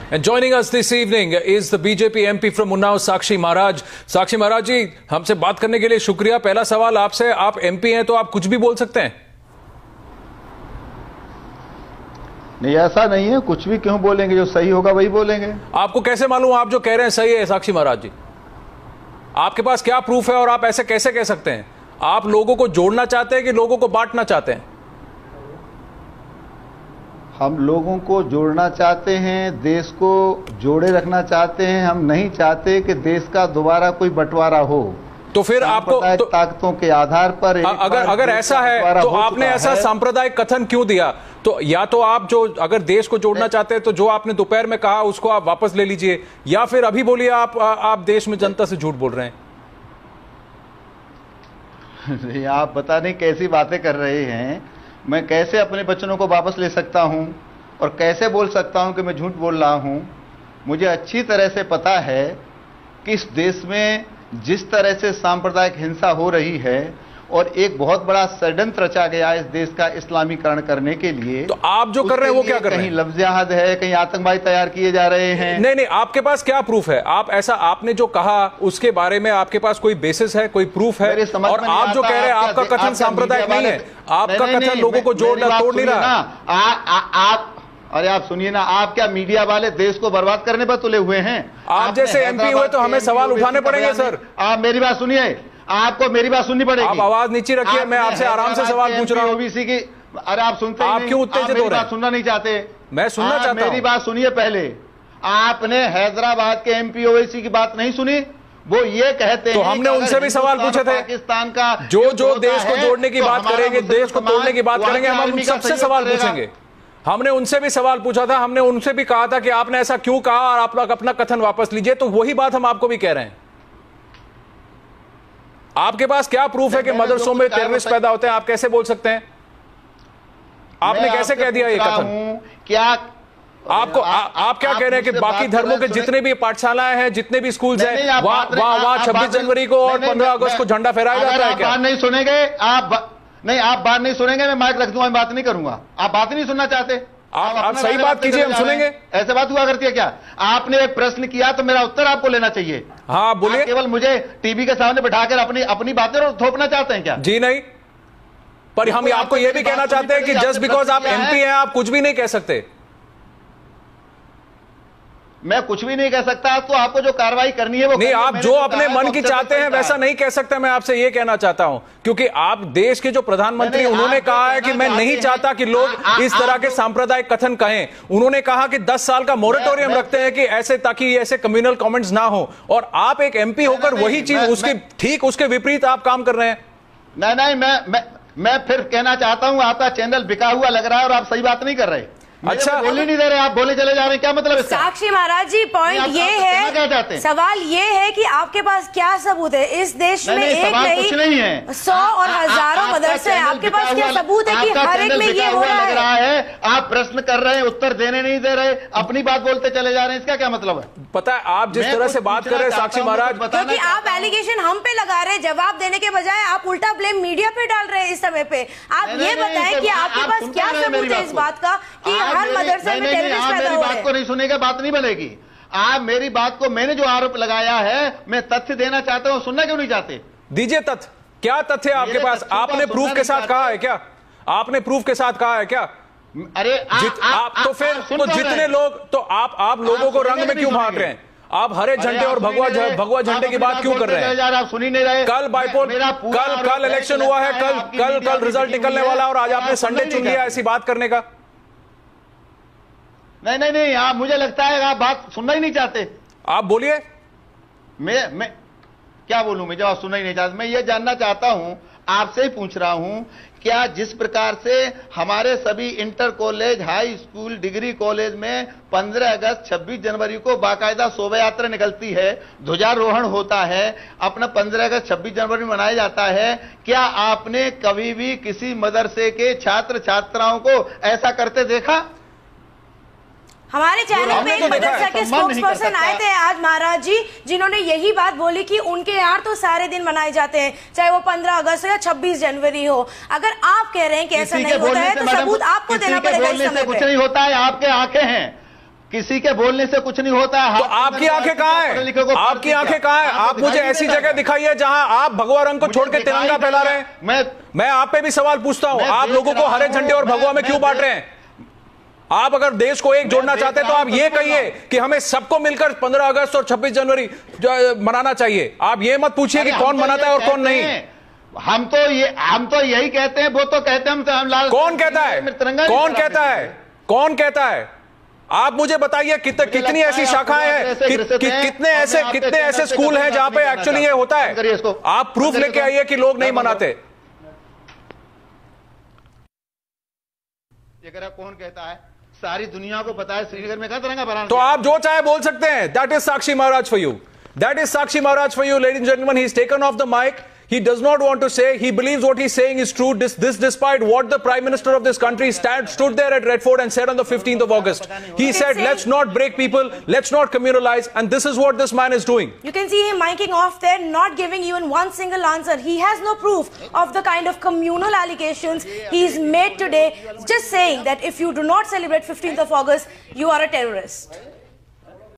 And joining us this evening is the BJP MP from Unnao, Sakshi Maharaj. Sakshi Maharaj जी, हमसे बात करने के लिए शुक्रिया। पहला सवाल आपसे, आप MP हैं तो आप कुछ भी बोल सकते हैं? नहीं, ऐसा नहीं है, कुछ भी क्यों बोलेंगे, जो सही होगा वही बोलेंगे। आपको कैसे मालूम आप जो कह रहे हैं सही है? साक्षी महाराज जी, आपके पास क्या प्रूफ है और आप ऐसे कैसे कह सकते हैं? आप लोगों को जोड़ना चाहते हैं कि लोगों को बांटना चाहते हैं? हम लोगों को जोड़ना चाहते हैं, देश को जोड़े रखना चाहते हैं। हम नहीं चाहते कि देश का दोबारा कोई बंटवारा हो। तो फिर आपको ताकतों के आधार पर अगर ऐसा है तो आपने ऐसा सांप्रदायिक कथन क्यों दिया? तो या तो आप जो अगर देश को जोड़ना चाहते हैं तो जो आपने दोपहर में कहा उसको आप वापस ले लीजिए, या फिर अभी बोलिए आप देश में जनता से झूठ बोल रहे हैं। आप पता नहीं कैसी बातें कर रहे हैं। मैं कैसे अपने वचनों को वापस ले सकता हूं और कैसे बोल सकता हूं कि मैं झूठ बोल रहा हूं? मुझे अच्छी तरह से पता है कि इस देश में जिस तरह से सांप्रदायिक हिंसा हो रही है और एक बहुत बड़ा षड्यंत्र रचा गया इस देश का इस्लामीकरण करने के लिए, तो आप जो कर रहे हैं वो क्या कर रहे हैं? कहीं लफ्ज़ है, कहीं आतंकवादी तैयार किए जा रहे हैं। नहीं, आपके पास क्या प्रूफ है? आप ऐसा आपने जो कहा उसके बारे में आपके पास कोई बेसिस है, कोई प्रूफ है? और आप जो कह रहे हैं आपका कथन सांप्रदायिक नहीं है, आपका कथन लोगों को जोड़ना तोड़ नहीं रहा। अरे आप सुनिए ना, आप क्या मीडिया वाले देश को बर्बाद करने पर तुले हुए हैं? आप जैसे MP हुए तो हमें सवाल उठाने पड़ेंगे सर। आप मेरी बात सुनिए, आपको मेरी बात सुननी पड़ेगी। आप आवाज नीचे रखिए, मैं आपसे आराम से सवाल पूछ रहा हूं। ओबीसी की, अरे आप सुनते ही नहीं। आप क्यों उत्तेजित हो रहे हैं? सुनना नहीं चाहते? मैं सुनना चाहता हूं। मेरी बात सुनिए पहले। आपने हैदराबाद के MP ओवैसी की बात नहीं सुनी? वो ये कहते हैं, तो हमने उनसे भी सवाल पूछे थे। पाकिस्तान का जो देश को जोड़ने की बात करेंगे, देश को तोड़ने की बात करेंगे, हम उन सबसे सवाल पूछेंगे। हमने उनसे भी सवाल पूछा था, हमने उनसे भी कहा था कि आपने ऐसा क्यों कहा और आप लोग अपना कथन वापस लीजिए। तो वही बात हम आपको भी कह रहे हैं। आपके पास क्या प्रूफ है कि मदरसों में टेररिस्ट पैदा होते हैं? आप कैसे बोल सकते हैं? आपने कैसे कह दिया ये कथन? क्या आपको आप क्या कह रहे हैं कि बाकी धर्मों के जितने भी पाठशालाएं हैं, जितने भी स्कूल हैं, वहां 26 जनवरी को और 15 अगस्त को झंडा फहराया जाता है क्या? बात नहीं सुनेंगे आप? नहीं, आप बात नहीं सुनेंगे, मैं माइक रख दूंगा, मैं बात नहीं करूंगा। आप बात नहीं सुनना चाहते? आप सही बात कीजिए, हम सुनेंगे। ऐसे बात हुआ करती है क्या? आपने एक प्रश्न किया तो मेरा उत्तर आपको लेना चाहिए। हाँ, बोलिए। केवल मुझे टीवी के सामने बिठाकर अपनी बातें थोपना चाहते हैं क्या? जी नहीं, पर हम आपको यह भी कहना चाहते हैं कि जस्ट बिकॉज आप MP हैं आप कुछ भी नहीं कह सकते। मैं कुछ भी नहीं कह सकता, तो आपको जो कार्रवाई करनी है वो नहीं, आप जो अपने मन की चाहते हैं वैसा नहीं कह सकते। मैं आपसे ये कहना चाहता हूं, क्योंकि आप देश के जो प्रधानमंत्री, उन्होंने कहा है कि मैं नहीं चाहता कि लोग इस तरह के सांप्रदायिक कथन कहें। उन्होंने कहा कि 10 साल का मोरेटोरियम रखते हैं कि ऐसे, ताकि ऐसे कम्युनल कमेंट्स ना हो। और आप एक MP होकर वही चीज उसके ठीक उसके विपरीत आप काम कर रहे हैं। नहीं, मैं फिर कहना चाहता हूं, आपका चैनल बिका हुआ लग रहा है और आप सही बात नहीं कर रहे। अच्छा, बोलने नहीं दे रहे, आप बोले चले जा रहे हैं, क्या मतलब इसका? साक्षी महाराज जी, पॉइंट ये है, सवाल ये है कि आपके पास क्या सबूत है? इस देश में एक नहीं है, 100 और हजारों मदरसे हैं। आपके पास क्या सबूत है कि हर एक में ये हो रहा है? आप प्रश्न कर रहे हैं, उत्तर देने नहीं दे रहे, अपनी बात बोलते चले जा रहे हैं, इसका क्या मतलब है? पता है आप जिस तरह से बात कर रहे हैं साक्षी महाराज, क्योंकि आप एलिगेशन हम पे लगा रहे हैं, जवाब देने के बजाय आप उल्टा ब्लेम मीडिया पे डाल रहे हैं इस समय पे। आप ये बताएं कि आपके पास क्या सबूत है इस बात का कि हर मदरसे में टेररिस्ट पैदा हो रहे हैं? बात को नहीं सुनेगा, बात नहीं बनेगी। आप मेरी बात को, मैंने जो आरोप लगाया है, मैं तथ्य देना चाहता हूं, सुनना क्यों नहीं चाहते? दीजिए तथ्य। क्या तथ्य आपके पास? आपने प्रूफ के साथ कहा है क्या? आपने प्रूफ के साथ कहा है क्या? अरे आप तो फिर तो जितने लोग, तो आप लोगों को रंग में क्यों भाग रहे हैं? आप हरे झंडे और भगवा झंडे की बात क्यों कर रहे हैं? आप सुन ही नहीं रहे। कल बाइपोल, कल इलेक्शन हुआ है, कल रिजल्ट निकलने वाला और आज आपने संडे चुन लिया ऐसी बात करने का। नहीं, आप, मुझे लगता है आप बात सुनना ही नहीं चाहते। आप बोलिए। मैं क्या बोलूं? मैं जवाब सुनना ही नहीं चाहता। मैं ये जानना चाहता हूं, आपसे ही पूछ रहा हूं, क्या जिस प्रकार से हमारे सभी inter college, high school, degree college में 15 अगस्त 26 जनवरी को बाकायदा शोभा यात्रा निकलती है, ध्वजारोहण होता है, अपना 15 अगस्त 26 जनवरी मनाया जाता है, क्या आपने कभी भी किसी मदरसे के छात्र छात्राओं को ऐसा करते देखा? हमारे चैनल पे एक मदरसा के स्पोक्स पर्सन आए थे आज महाराज जी, जिन्होंने यही बात बोली कि उनके यहाँ तो सारे दिन मनाए जाते हैं, चाहे वो 15 अगस्त हो या 26 जनवरी हो। अगर आप कह रहे हैं कि ऐसा नहीं होता है तो सबूत आपको देना पड़ेगा इस समय पे। कुछ नहीं होता है, आपके आंखें हैं। किसी के बोलने से कुछ नहीं होता है। तो आपकी आंखें कहां हैं? आपकी आंखें कहां हैं? आप मुझे ऐसी जगह दिखाइए जहां आप भगवा रंग को छोड़ के तिरंगा फैला रहे हैं। मैं आप पे भी सवाल पूछता हूं, आप लोगों को हरे झंडे और भगवा में क्यों बांट रहे हैं? आप अगर देश को एक जोड़ना चाहते हैं तो आप ये कहिए कि हमें सबको मिलकर 15 अगस्त और 26 जनवरी मनाना चाहिए। आप ये मत पूछिए कि कौन मनाता है और कौन नहीं। हम तो यही कहते हैं, वो तो कहते हैं हम लाल। कौन कहता है? कौन कहता है? कौन कहता है? आप मुझे बताइए कितनी ऐसी शाखाएं हैं, कितने ऐसे स्कूल हैं जहां पे एक्चुअली ये होता है? आप प्रूफ लेके आइए कि लोग नहीं मनाते। कौन कहता है? सारी दुनिया को पता है श्रीनगर में कहां तिरंगा फहराना। तो आप जो चाहे बोल सकते हैं। That is Sakshi Maharaj for you. That is Sakshi Maharaj for you, ladies and gentlemen. He's taken off the mic. He does not want to say. He believes what he's saying is true. This despite what the Prime Minister of this country stood there at Red Fort and said on the 15th of August. He said, let's not break people, let's not communalize, and this is what this man is doing. You can see him miking off there, not giving even one single answer. He has no proof of the kind of communal allegations he's made today, just saying that if you do not celebrate 15th of August, you are a terrorist.